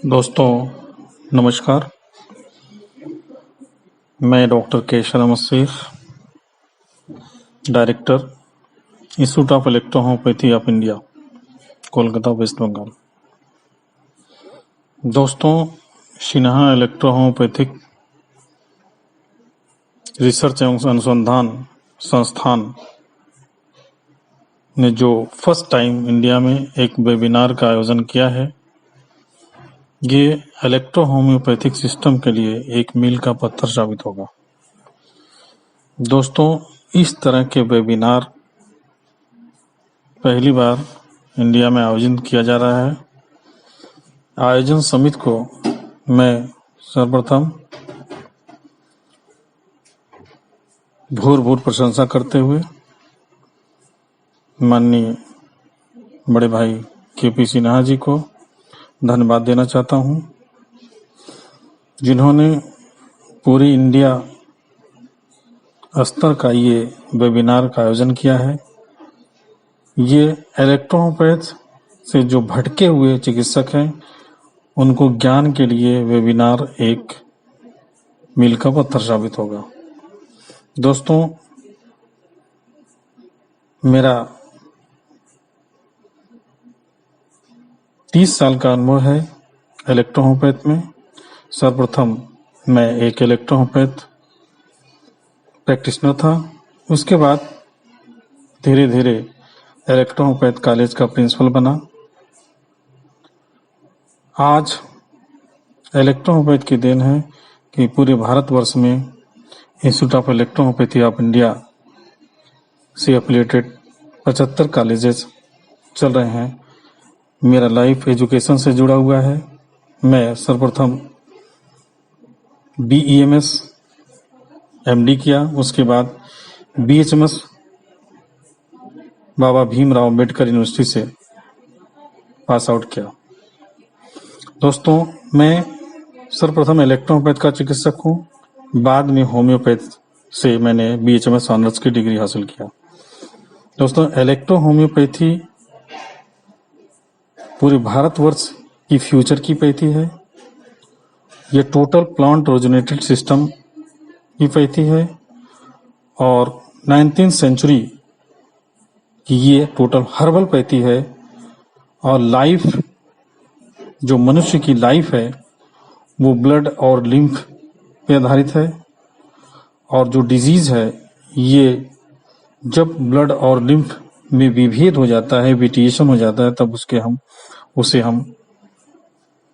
दोस्तों नमस्कार। मैं doctor K Sharma Sheikh, director institute of electro homoeopathy of India, Kolkata, West Bengal. दोस्तों, सिन्हा इलेक्ट्रो होम्योपैथिक रिसर्च एवं अनुसंधान संस्थान ने जो फर्स्ट टाइम इंडिया में एक वेबिनार का आयोजन किया है, ये इलेक्ट्रो होम्योपैथिक सिस्टम के लिए एक मील का पत्थर साबित होगा। दोस्तों, इस तरह के वेबिनार पहली बार इंडिया में आयोजित किया जा रहा है। आयोजन समिति को मैं सर्वप्रथम भूर प्रशंसा करते हुए माननीय बड़े भाई के.पी. सिन्हा जी को धन्यवाद देना चाहता हूं, जिन्होंने पूरी इंडिया स्तर का ये वेबिनार का आयोजन किया है। ये इलेक्ट्रोपैथ से जो भटके हुए चिकित्सक हैं, उनको ज्ञान के लिए वेबिनार एक मील का पत्थर साबित होगा। दोस्तों, मेरा 30 साल का अनुभव है इलेक्ट्रोपैथ में। सर्वप्रथम मैं एक इलेक्ट्रोपैथ प्रैक्टिशनर था, उसके बाद धीरे धीरे इलेक्ट्रोपैथ कॉलेज का प्रिंसिपल बना। आज इलेक्ट्रोपैथ की देन है कि पूरे भारतवर्ष में institute of electropathy of India से एफिलिएटेड 75 कॉलेजेस चल रहे हैं। मेरा लाइफ एजुकेशन से जुड़ा हुआ है। मैं सर्वप्रथम BEMS MD किया, उसके बाद BHMS बाबा भीमराव अम्बेडकर यूनिवर्सिटी से पास आउट किया। दोस्तों, मैं सर्वप्रथम इलेक्ट्रोपैथ का चिकित्सक हूँ, बाद में होम्योपैथ से मैंने BHMS ऑनर्स की डिग्री हासिल किया। दोस्तों, इलेक्ट्रो होम्योपैथी पूरे भारतवर्ष की फ्यूचर की पैथी है। ये टोटल प्लांट ओरिजिनेटेड सिस्टम की पैथी है और 19th सेंचुरी की ये टोटल हर्बल पैथी है। और लाइफ, जो मनुष्य की लाइफ है, वो ब्लड और लिम्फ पे आधारित है। और जो डिजीज है, ये जब ब्लड और लिम्फ में विभेद हो जाता है, वेरिएशन हो जाता है, तब उसे हम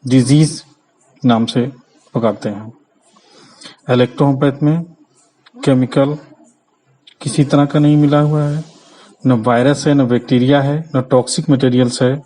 डिजीज नाम से पुकारते हैं। इलेक्ट्रोपैथ में केमिकल किसी तरह का नहीं मिला हुआ है, न वायरस है, न बैक्टीरिया है, न टॉक्सिक मटेरियल्स है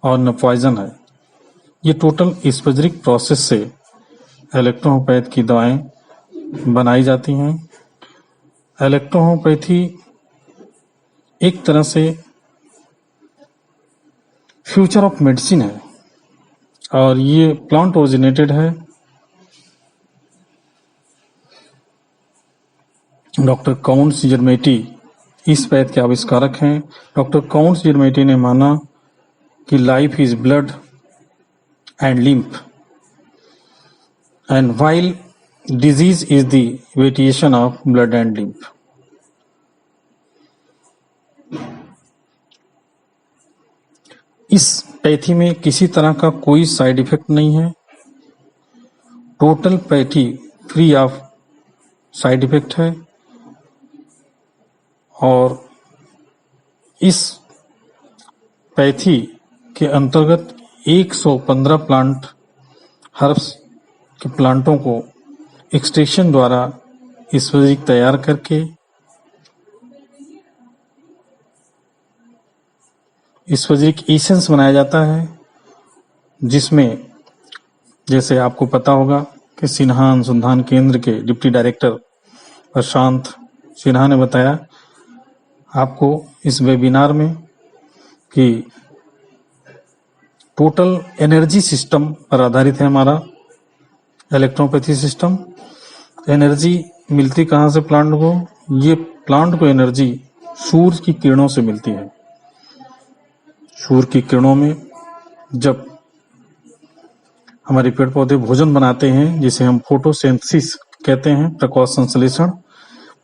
और न पॉइजन है। ये टोटल स्पेसिफिक प्रोसेस से इलेक्ट्रोपैथ की दवाएं बनाई जाती हैं। इलेक्ट्रोपैथी एक तरह से फ्यूचर ऑफ मेडिसिन है और ये प्लांट ओरिजिनेटेड है। डॉक्टर काउंट्स जर्मेटी इस पैथ के आविष्कारक हैं। डॉक्टर काउंट्स जर्मेटी ने माना कि life is blood and lymph and while disease is the variation of blood and lymph. इस पैथी में किसी तरह का कोई साइड इफेक्ट नहीं है। Total pathy free of side effect है और इस पैथी के अंतर्गत 115 प्लांट हर्ब्स के प्लांटों को एक्सट्रैक्शन द्वारा स्पेसिफिक तैयार करके स्पेसिफिक एसेंस बनाया जाता है, जिसमें जैसे आपको पता होगा कि सिन्हा अनुसंधान केंद्र के डिप्टी डायरेक्टर प्रशांत सिन्हा ने बताया आपको इस वेबिनार में कि टोटल एनर्जी सिस्टम पर आधारित है हमारा इलेक्ट्रोपैथी सिस्टम। एनर्जी मिलती कहाँ से प्लांट को? ये प्लांट को एनर्जी सूर्य की किरणों से मिलती है। सूर्य की किरणों में जब हमारे पेड़ पौधे भोजन बनाते हैं जिसे हम फोटोसिंथेसिस कहते हैं, प्रकाश संश्लेषण।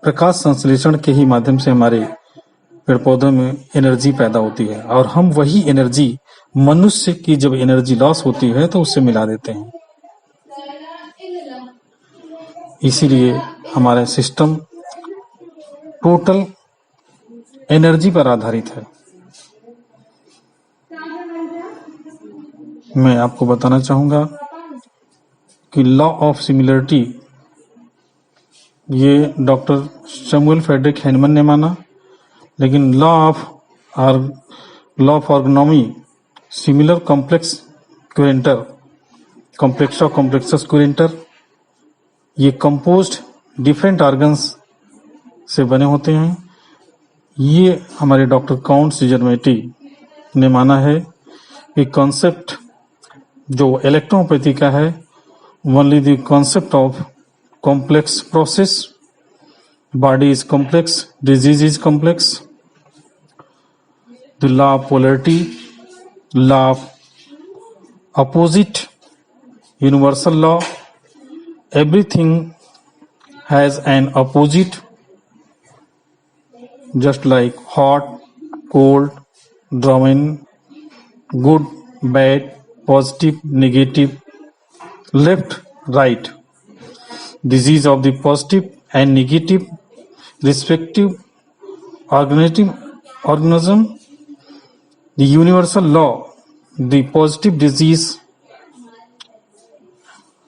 प्रकाश संश्लेषण के ही माध्यम से हमारे पेड़ पौधों में एनर्जी पैदा होती है और हम वही एनर्जी मनुष्य की जब एनर्जी लॉस होती है तो उससे मिला देते हैं। इसीलिए हमारा सिस्टम टोटल एनर्जी पर आधारित है। मैं आपको बताना चाहूंगा कि लॉ ऑफ सिमिलरिटी ये डॉक्टर सैमुअल फ्रेडरिक हैनमन ने माना, लेकिन law of organomy similar complex क्वेंटर, कॉम्प्लेक्स ऑफ कॉम्प्लेक्सस क्वेंटर, ये कंपोज्ड डिफरेंट ऑर्गन्स से बने होते हैं। ये हमारे डॉक्टर काउंट सिजरमेटी ने माना है कि कॉन्सेप्ट जो इलेक्ट्रोपैथी का है, only the concept of complex process, body is complex, disease is complex, the law of polarity, law of opposite, universal law, everything has an opposite, just like hot, cold, drawing, good, bad, positive, negative, left, right. Disease of the positive and negative respective organism. The universal law, the positive disease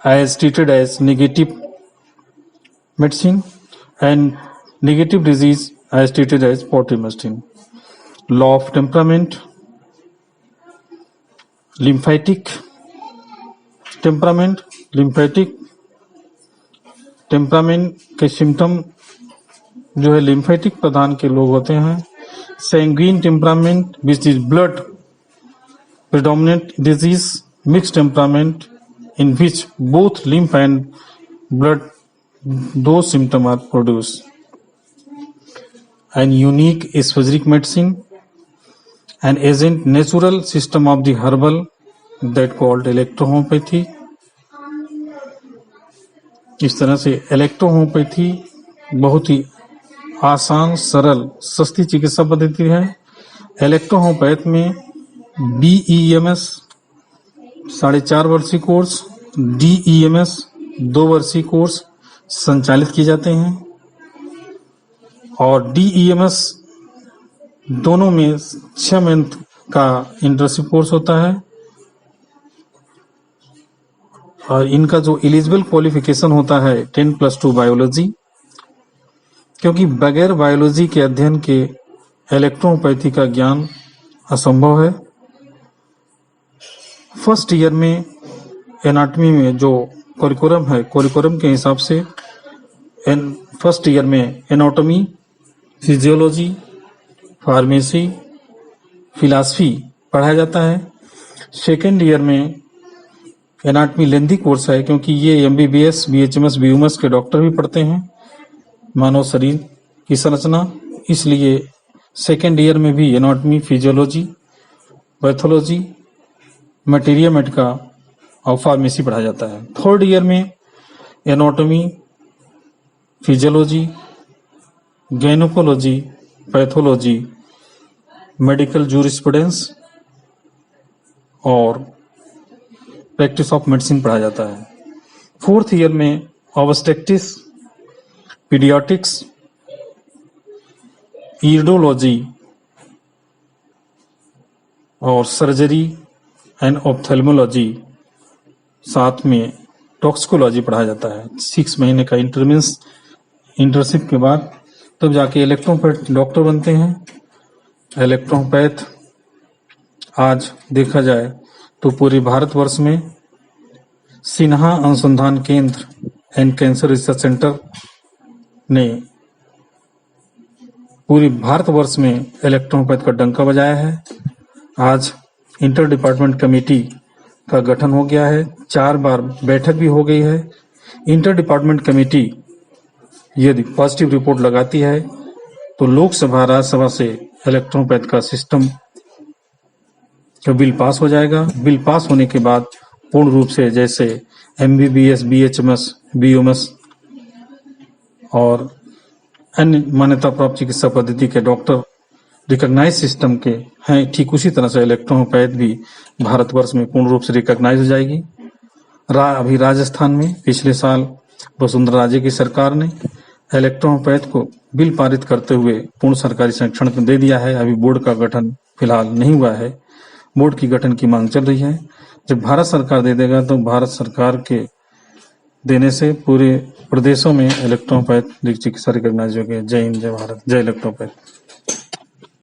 as treated as negative medicine and negative disease as treated as positive medicine. Law of temperament, lymphatic temperament, lymphatic temperament के symptom जो है lymphatic प्रधान के लोग होते हैं। Sanguine temperament which is blood predominant disease, mix temperament in which both lymph and blood दो symptom are produce. And unique specific medicine and agent natural system of the herbal that called electrohomeopathy. इस तरह से electrohomoeopathy बहुत ही आसान, सरल, सस्ती चिकित्सा पद्धति है। इलेक्ट्रोहोम्योपैथ में BEMS 4.5 वर्षीय कोर्स, DEMS 2 वर्षीय कोर्स संचालित किए जाते हैं और DEMS दोनों में 6 मंथ का इंटर्नशिप कोर्स होता है और इनका जो एलिजिबल क्वालिफिकेशन होता है 10+2 बायोलॉजी, क्योंकि बगैर बायोलॉजी के अध्ययन के इलेक्ट्रोपैथी का ज्ञान असंभव है। फर्स्ट ईयर में एनाटॉमी में जो करिकुलम है, करिकुलम के हिसाब से फर्स्ट ईयर में एनाटॉमी, फिजियोलॉजी, फार्मेसी, फिलॉसफी पढ़ाया जाता है। सेकेंड ईयर में एनाटॉमी लेंथी कोर्स है, क्योंकि ये MBBS, BHMS, BUMS के डॉक्टर भी पढ़ते हैं मानव शरीर की संरचना, इसलिए सेकेंड ईयर में भी anatomy, physiology, pathology, materia Medica और फार्मेसी पढ़ाया जाता है। थर्ड ईयर में anatomy, physiology, gynaecology, pathology, medical jurisprudence और प्रैक्टिस ऑफ मेडिसिन पढ़ाया जाता है। फोर्थ ईयर में ऑब्स्टेट्रिक्स, पीडियाट्रिक्स, ईर्डोलॉजी और सर्जरी एंड ऑप्थेल्मोलॉजी, साथ में टॉक्सिकोलॉजी पढ़ाया जाता है। 6 महीने का इंटर्नशिप के बाद तब जाके इलेक्ट्रोपैथ डॉक्टर बनते हैं। इलेक्ट्रोपैथ आज देखा जाए तो पूरे भारतवर्ष में सिन्हा अनुसंधान केंद्र एंड कैंसर रिसर्च सेंटर ने पूरे भारतवर्ष में इलेक्ट्रोपैथ का डंका बजाया है। आज इंटर डिपार्टमेंट कमेटी का गठन हो गया है, 4 बार बैठक भी हो गई है। इंटर डिपार्टमेंट कमेटी यदि पॉजिटिव रिपोर्ट लगाती है तो लोकसभा राज्यसभा से इलेक्ट्रोपैथ का सिस्टम का बिल पास हो जाएगा। बिल पास होने के बाद पूर्ण रूप से, जैसे MBBS, BHMS, BOMS और अन्य मान्यता प्राप्त चिकित्सा पद्धति के डॉक्टर रिकॉग्नाइज सिस्टम के हैं, ठीक उसी तरह से इलेक्ट्रोहोम्योपैथ भी भारतवर्ष में पूर्ण रूप से रिकॉग्नाइज हो जाएगी। अभी राजस्थान में पिछले साल वसुंधरा राजे की सरकार ने इलेक्ट्रोहोम्योपैथ को बिल पारित करते हुए पूर्ण सरकारी संरक्षण दे दिया है। अभी बोर्ड का गठन फिलहाल नहीं हुआ है, बोर्ड की गठन की मांग चल रही है। जब भारत सरकार दे देगा तो भारत सरकार के देने से पूरे प्रदेशों में इलेक्ट्रोहोम्योपैथ चिकित्सा रिकॉग्नाइज हो गए। जय हिंद, जय भारत, जय इलेक्ट्रोहोम्योपैथ।